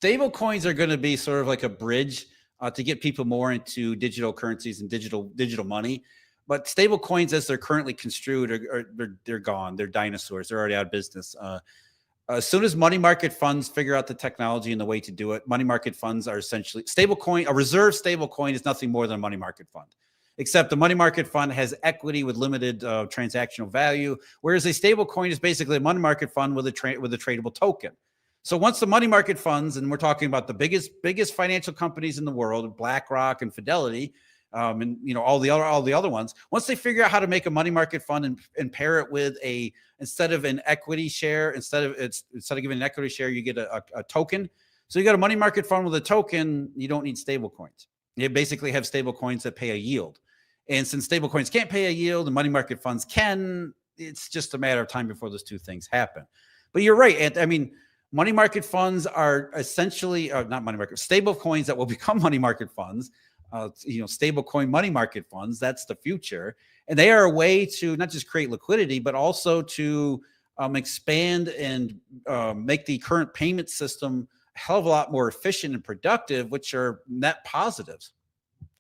Stable coins are going to be sort of like a bridge to get people more into digital currencies and digital money. But stable coins, as they're currently construed, they're gone. They're dinosaurs. They're already out of business. As soon as money market funds figure out the technology and the way to do it, money market funds are essentially stable coin. A reserve stable coin is nothing more than a money market fund, except the money market fund has equity with limited transactional value, whereas a stable coin is basically a money market fund with a tradable token. So once the money market funds, and we're talking about the biggest financial companies in the world, BlackRock and Fidelity, and all the other ones, once they figure out how to make a money market fund and pair it with instead of an equity share, instead of giving an equity share, you get a token. So you got a money market fund with a token. You don't need stable coins. You basically have stable coins that pay a yield. And since stable coins can't pay a yield and money market funds can, it's just a matter of time before those two things happen. But you're right. I mean, money market funds are essentially not money market, stable coins that will become money market funds, stable coin money market funds. That's the future. And they are a way to not just create liquidity, but also to expand and make the current payment system a hell of a lot more efficient and productive, which are net positives.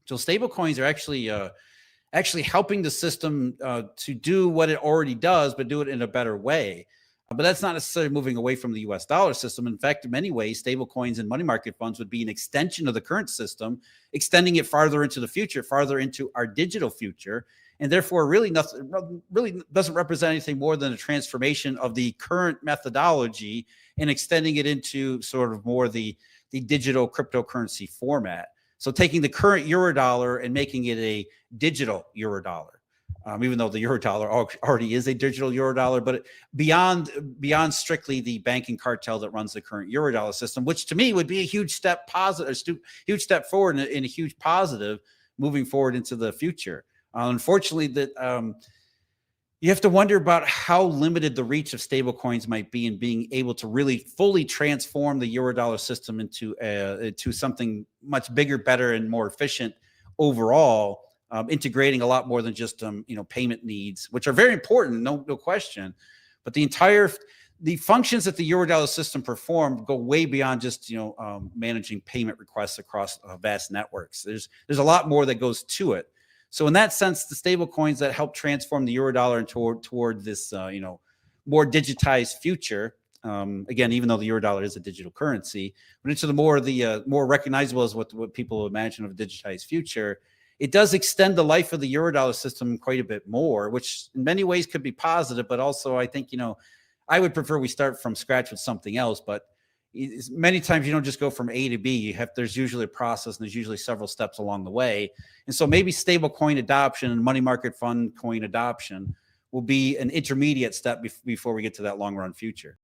So stable coins are actually helping the system to do what it already does, but do it in a better way. But that's not necessarily moving away from the US dollar system. In fact, in many ways, stable coins and money market funds would be an extension of the current system, extending it farther into the future, farther into our digital future. And therefore, really doesn't represent anything more than a transformation of the current methodology and extending it into sort of more the digital cryptocurrency format. So taking the current Eurodollar and making it a digital Eurodollar. Even though the Eurodollar already is a digital Eurodollar, but beyond strictly the banking cartel that runs the current Eurodollar system, which to me would be a huge step huge step forward and a huge positive moving forward into the future. Unfortunately, that you have to wonder about how limited the reach of stablecoins might be in being able to really fully transform the Eurodollar system into something much bigger, better, and more efficient overall. Integrating a lot more than just payment needs, which are very important, no question. But the functions that the Eurodollar system perform go way beyond just managing payment requests across vast networks. There's a lot more that goes to it. So in that sense, the stable coins that help transform the Eurodollar toward this more digitized future. Again, even though the Eurodollar is a digital currency, but into the more recognizable as what people imagine of a digitized future. It does extend the life of the Eurodollar system quite a bit more, which in many ways could be positive, but also I think, I would prefer we start from scratch with something else, but many times you don't just go from A to B. There's usually a process and there's usually several steps along the way. And so maybe stable coin adoption and money market fund coin adoption will be an intermediate step before we get to that long run future.